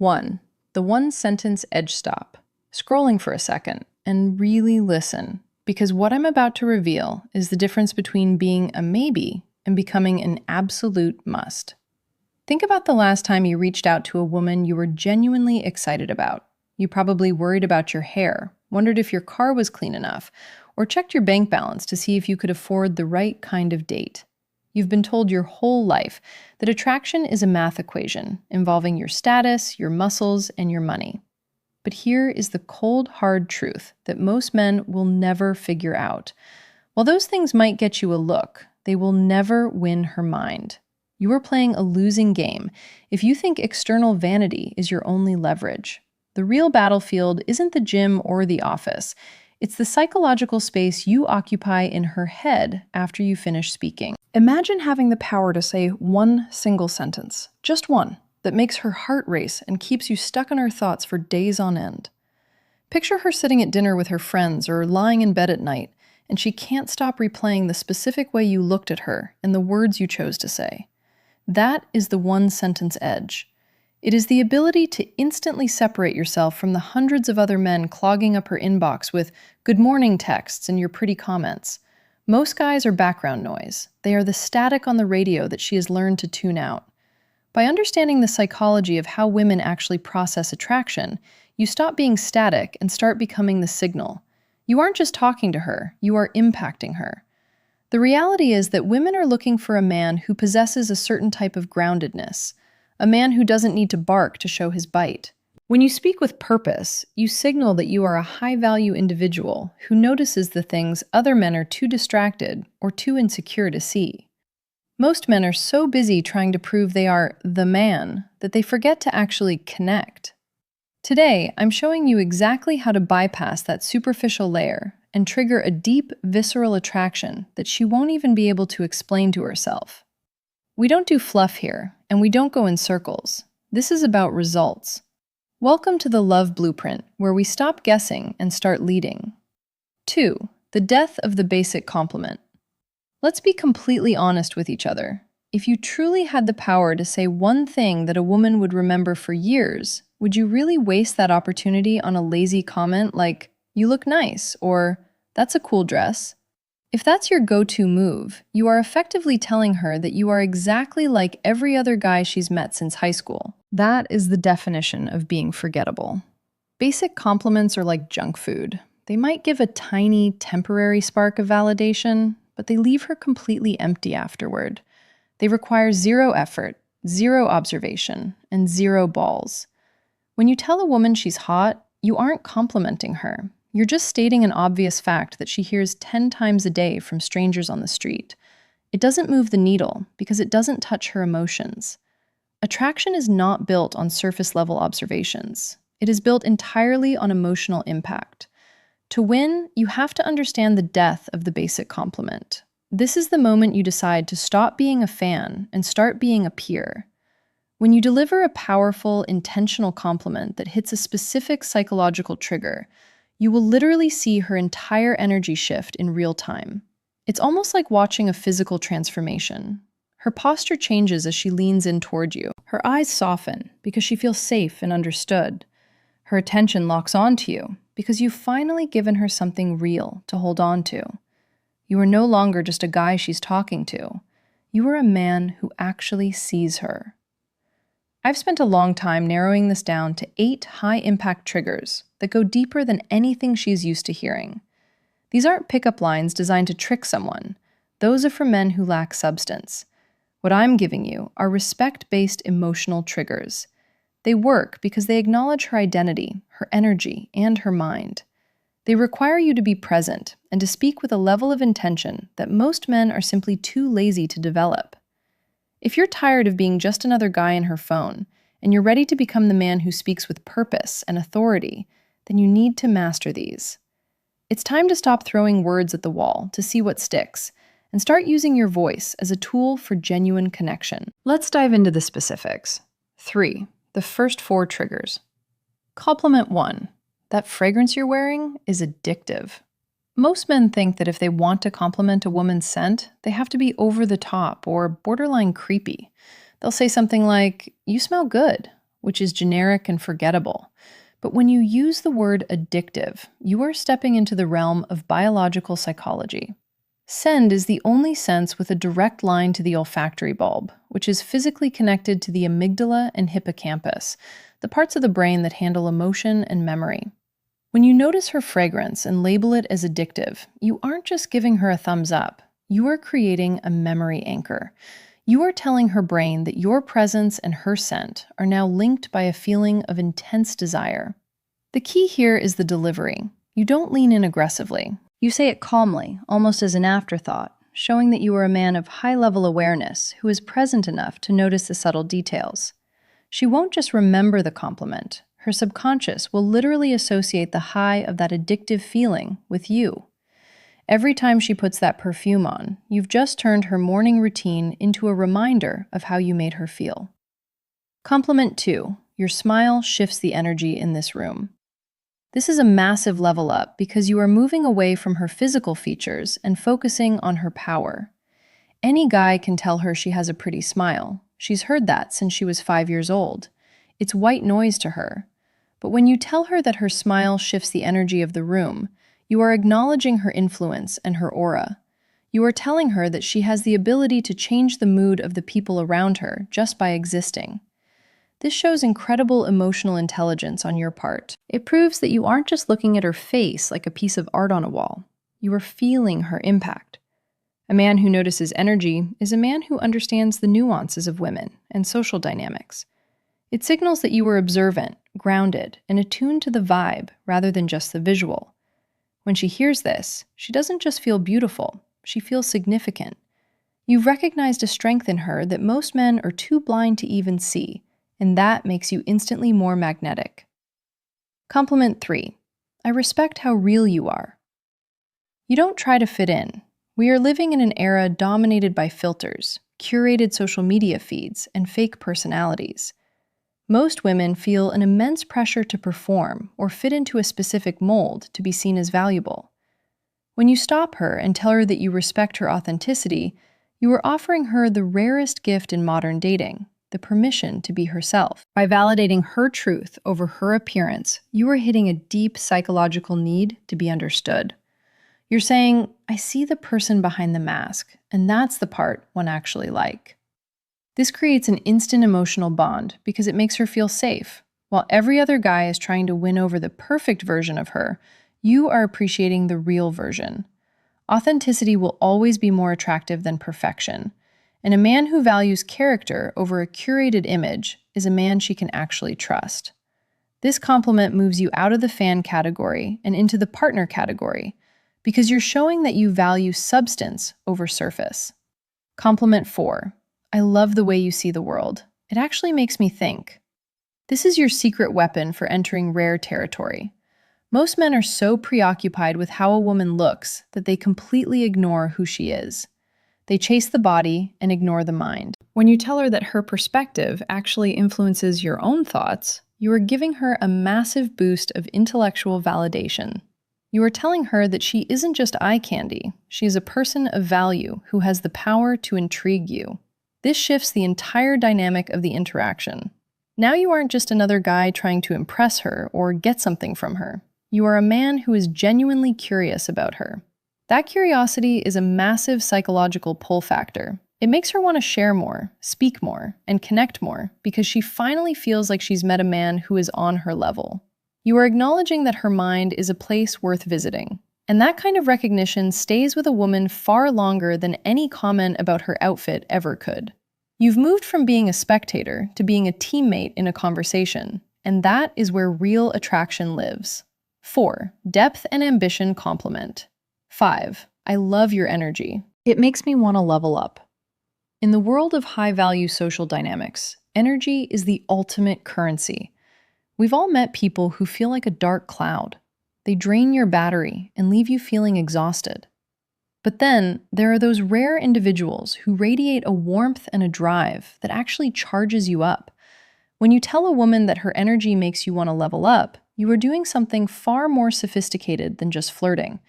1. The one sentence edge stop. Scrolling for a second and really listen, because what I'm about to reveal is the difference between being a maybe and becoming an absolute must. Think about the last time you reached out to a woman you were genuinely excited about. You probably worried about your hair, wondered if your car was clean enough, or checked your bank balance to see if you could afford the right kind of date. You've been told your whole life that attraction is a math equation involving your status, your muscles, and your money. But here is the cold, hard truth that most men will never figure out. While those things might get you a look, they will never win her mind. You are playing a losing game if you think external vanity is your only leverage. The real battlefield isn't the gym or the office. It's the psychological space you occupy in her head after you finish speaking. Imagine having the power to say one single sentence, just one, that makes her heart race and keeps you stuck in her thoughts for days on end. Picture her sitting at dinner with her friends or lying in bed at night, and she can't stop replaying the specific way you looked at her and the words you chose to say. That is the one sentence edge. It is the ability to instantly separate yourself from the hundreds of other men clogging up her inbox with good morning texts and your pretty comments. Most guys are background noise. They are the static on the radio that she has learned to tune out. By understanding the psychology of how women actually process attraction, you stop being static and start becoming the signal. You aren't just talking to her, you are impacting her. The reality is that women are looking for a man who possesses a certain type of groundedness, a man who doesn't need to bark to show his bite. When you speak with purpose, you signal that you are a high-value individual who notices the things other men are too distracted or too insecure to see. Most men are so busy trying to prove they are the man that they forget to actually connect. Today, I'm showing you exactly how to bypass that superficial layer and trigger a deep, visceral attraction that she won't even be able to explain to herself. We don't do fluff here, and we don't go in circles. This is about results. Welcome to the Love Blueprint, where we stop guessing and start leading. 2. The death of the basic compliment. Let's be completely honest with each other. If you truly had the power to say one thing that a woman would remember for years, would you really waste that opportunity on a lazy comment like, "You look nice," or "That's a cool dress"? If that's your go-to move, you are effectively telling her that you are exactly like every other guy she's met since high school. That is the definition of being forgettable. Basic compliments are like junk food. They might give a tiny, temporary spark of validation, but they leave her completely empty afterward. They require zero effort, zero observation, and zero balls. When you tell a woman she's hot, you aren't complimenting her. You're just stating an obvious fact that she hears 10 times a day from strangers on the street. It doesn't move the needle because it doesn't touch her emotions. Attraction is not built on surface-level observations. It is built entirely on emotional impact. To win, you have to understand the depth of the basic compliment. This is the moment you decide to stop being a fan and start being a peer. When you deliver a powerful, intentional compliment that hits a specific psychological trigger, you will literally see her entire energy shift in real time. It's almost like watching a physical transformation. Her posture changes as she leans in toward you. Her eyes soften because she feels safe and understood. Her attention locks onto you because you've finally given her something real to hold on to. You are no longer just a guy she's talking to. You are a man who actually sees her. I've spent a long time narrowing this down to 8 high-impact triggers that go deeper than anything she's used to hearing. These aren't pickup lines designed to trick someone. Those are for men who lack substance. What I'm giving you are respect-based emotional triggers. They work because they acknowledge her identity, her energy, and her mind. They require you to be present and to speak with a level of intention that most men are simply too lazy to develop. If you're tired of being just another guy in her phone, and you're ready to become the man who speaks with purpose and authority, then you need to master these. It's time to stop throwing words at the wall to see what sticks, and start using your voice as a tool for genuine connection. Let's dive into the specifics. 3. The first 4 triggers. Compliment 1. That fragrance you're wearing is addictive. Most men think that if they want to compliment a woman's scent, they have to be over the top or borderline creepy. They'll say something like, "You smell good," which is generic and forgettable. But when you use the word addictive, you are stepping into the realm of biological psychology. Scent is the only sense with a direct line to the olfactory bulb, which is physically connected to the amygdala and hippocampus, the parts of the brain that handle emotion and memory. When you notice her fragrance and label it as addictive, you aren't just giving her a thumbs up. You are creating a memory anchor. You are telling her brain that your presence and her scent are now linked by a feeling of intense desire. The key here is the delivery. You don't lean in aggressively. You say it calmly, almost as an afterthought, showing that you are a man of high-level awareness who is present enough to notice the subtle details. She won't just remember the compliment. Her subconscious will literally associate the high of that addictive feeling with you. Every time she puts that perfume on, you've just turned her morning routine into a reminder of how you made her feel. Compliment 2. Your smile shifts the energy in this room. This is a massive level up because you are moving away from her physical features and focusing on her power. Any guy can tell her she has a pretty smile. She's heard that since she was 5 years old. It's white noise to her. But when you tell her that her smile shifts the energy of the room, you are acknowledging her influence and her aura. You are telling her that she has the ability to change the mood of the people around her just by existing. This shows incredible emotional intelligence on your part. It proves that you aren't just looking at her face like a piece of art on a wall. You are feeling her impact. A man who notices energy is a man who understands the nuances of women and social dynamics. It signals that you are observant, grounded, and attuned to the vibe rather than just the visual. When she hears this, she doesn't just feel beautiful, she feels significant. You've recognized a strength in her that most men are too blind to even see, and that makes you instantly more magnetic. Compliment 3. I respect how real you are. You don't try to fit in. We are living in an era dominated by filters, curated social media feeds, and fake personalities. Most women feel an immense pressure to perform or fit into a specific mold to be seen as valuable. When you stop her and tell her that you respect her authenticity, you are offering her the rarest gift in modern dating, the permission to be herself. By validating her truth over her appearance, you are hitting a deep psychological need to be understood. You're saying, I see the person behind the mask, and that's the part one actually like. This creates an instant emotional bond because it makes her feel safe. While every other guy is trying to win over the perfect version of her, you are appreciating the real version. Authenticity will always be more attractive than perfection. And a man who values character over a curated image is a man she can actually trust. This compliment moves you out of the fan category and into the partner category because you're showing that you value substance over surface. Compliment 4. I love the way you see the world. It actually makes me think. This is your secret weapon for entering rare territory. Most men are so preoccupied with how a woman looks that they completely ignore who she is. They chase the body and ignore the mind. When you tell her that her perspective actually influences your own thoughts, you are giving her a massive boost of intellectual validation. You are telling her that she isn't just eye candy, she is a person of value who has the power to intrigue you. This shifts the entire dynamic of the interaction. Now you aren't just another guy trying to impress her or get something from her. You are a man who is genuinely curious about her. That curiosity is a massive psychological pull factor. It makes her want to share more, speak more, and connect more because she finally feels like she's met a man who is on her level. You are acknowledging that her mind is a place worth visiting. And that kind of recognition stays with a woman far longer than any comment about her outfit ever could. You've moved from being a spectator to being a teammate in a conversation, and that is where real attraction lives. 4. Depth and ambition complement. 5. I love your energy. It makes me want to level up. In the world of high-value social dynamics, energy is the ultimate currency. We've all met people who feel like a dark cloud. They drain your battery and leave you feeling exhausted. But then, there are those rare individuals who radiate a warmth and a drive that actually charges you up. When you tell a woman that her energy makes you want to level up, you are doing something far more sophisticated than just flirting.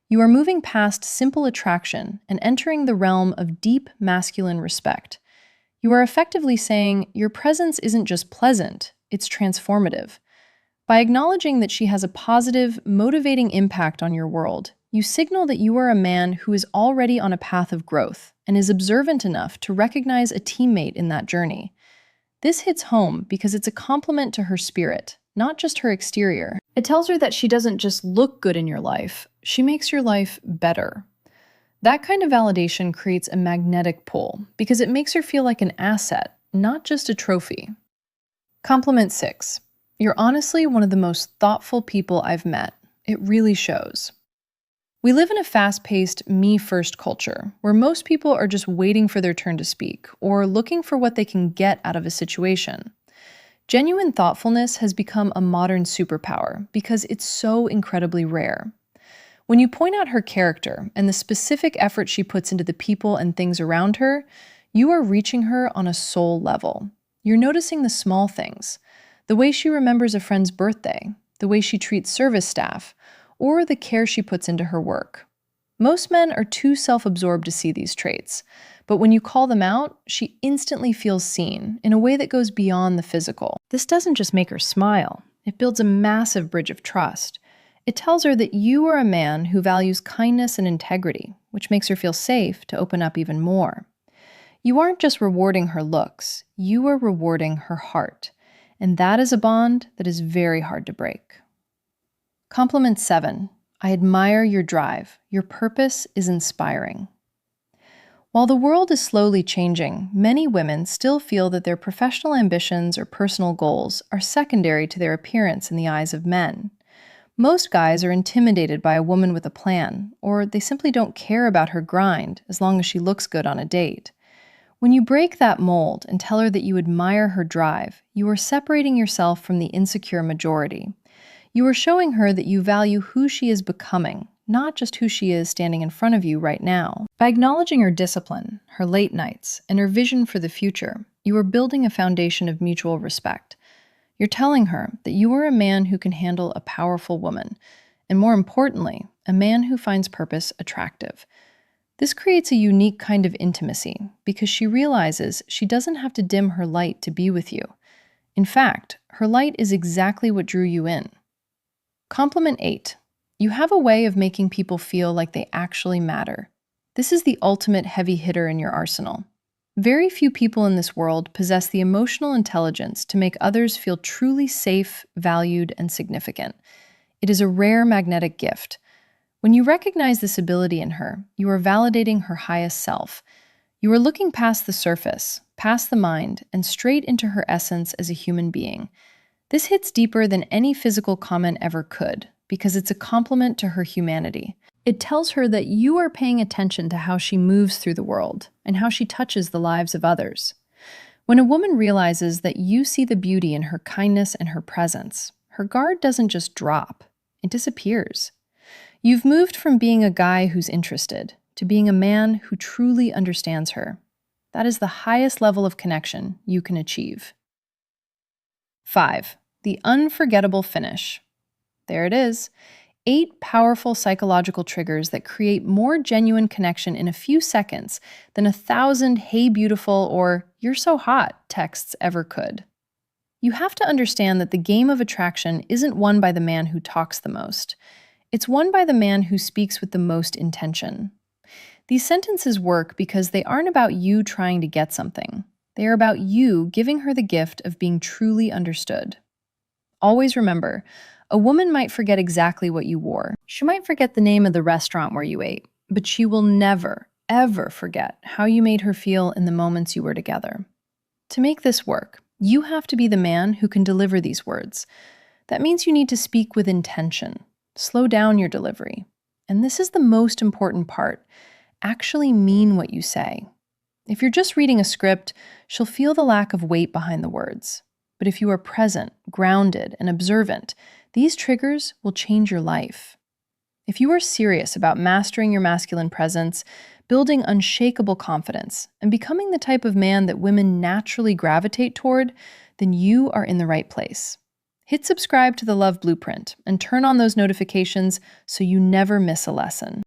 You are moving past simple attraction and entering the realm of deep masculine respect. You are effectively saying, your presence isn't just pleasant, it's transformative. By acknowledging that she has a positive, motivating impact on your world, you signal that you are a man who is already on a path of growth and is observant enough to recognize a teammate in that journey. This hits home because it's a compliment to her spirit, not just her exterior. It tells her that she doesn't just look good in your life, she makes your life better. That kind of validation creates a magnetic pull because it makes her feel like an asset, not just a trophy. Compliment 6. You're honestly one of the most thoughtful people I've met. It really shows. We live in a fast-paced, me-first culture, where most people are just waiting for their turn to speak, or looking for what they can get out of a situation. Genuine thoughtfulness has become a modern superpower because it's so incredibly rare. When you point out her character and the specific effort she puts into the people and things around her, you are reaching her on a soul level. You're noticing the small things, the way she remembers a friend's birthday, the way she treats service staff, or the care she puts into her work. Most men are too self-absorbed to see these traits, but when you call them out, she instantly feels seen in a way that goes beyond the physical. This doesn't just make her smile, it builds a massive bridge of trust. It tells her that you are a man who values kindness and integrity, which makes her feel safe to open up even more. You aren't just rewarding her looks, you are rewarding her heart, and that is a bond that is very hard to break. Compliment 7. I admire your drive. Your purpose is inspiring. While the world is slowly changing, many women still feel that their professional ambitions or personal goals are secondary to their appearance in the eyes of men. Most guys are intimidated by a woman with a plan, or they simply don't care about her grind as long as she looks good on a date. When you break that mold and tell her that you admire her drive, you are separating yourself from the insecure majority. You are showing her that you value who she is becoming, not just who she is standing in front of you right now. By acknowledging her discipline, her late nights, and her vision for the future, you are building a foundation of mutual respect. You're telling her that you are a man who can handle a powerful woman, and more importantly, a man who finds purpose attractive. This creates a unique kind of intimacy because she realizes she doesn't have to dim her light to be with you. In fact, her light is exactly what drew you in. Compliment 8. You have a way of making people feel like they actually matter. This is the ultimate heavy hitter in your arsenal. Very few people in this world possess the emotional intelligence to make others feel truly safe, valued, and significant. It is a rare magnetic gift. When you recognize this ability in her, you are validating her highest self. You are looking past the surface, past the mind, and straight into her essence as a human being. This hits deeper than any physical comment ever could, because it's a compliment to her humanity. It tells her that you are paying attention to how she moves through the world and how she touches the lives of others. When a woman realizes that you see the beauty in her kindness and her presence, her guard doesn't just drop, it disappears. You've moved from being a guy who's interested to being a man who truly understands her. That is the highest level of connection you can achieve. 5. The unforgettable finish. There it is. 8 powerful psychological triggers that create more genuine connection in a few seconds than 1,000 "Hey beautiful" or "You're so hot" texts ever could. You have to understand that the game of attraction isn't won by the man who talks the most. It's won by the man who speaks with the most intention. These sentences work because they aren't about you trying to get something. They are about you giving her the gift of being truly understood. Always remember, a woman might forget exactly what you wore. She might forget the name of the restaurant where you ate, but she will never, ever forget how you made her feel in the moments you were together. To make this work, you have to be the man who can deliver these words. That means you need to speak with intention. Slow down your delivery. And this is the most important part. Actually mean what you say. If you're just reading a script, she'll feel the lack of weight behind the words. But if you are present, grounded, and observant, these triggers will change your life. If you are serious about mastering your masculine presence, building unshakable confidence, and becoming the type of man that women naturally gravitate toward, then you are in the right place. Hit subscribe to The Love Blueprint and turn on those notifications so you never miss a lesson.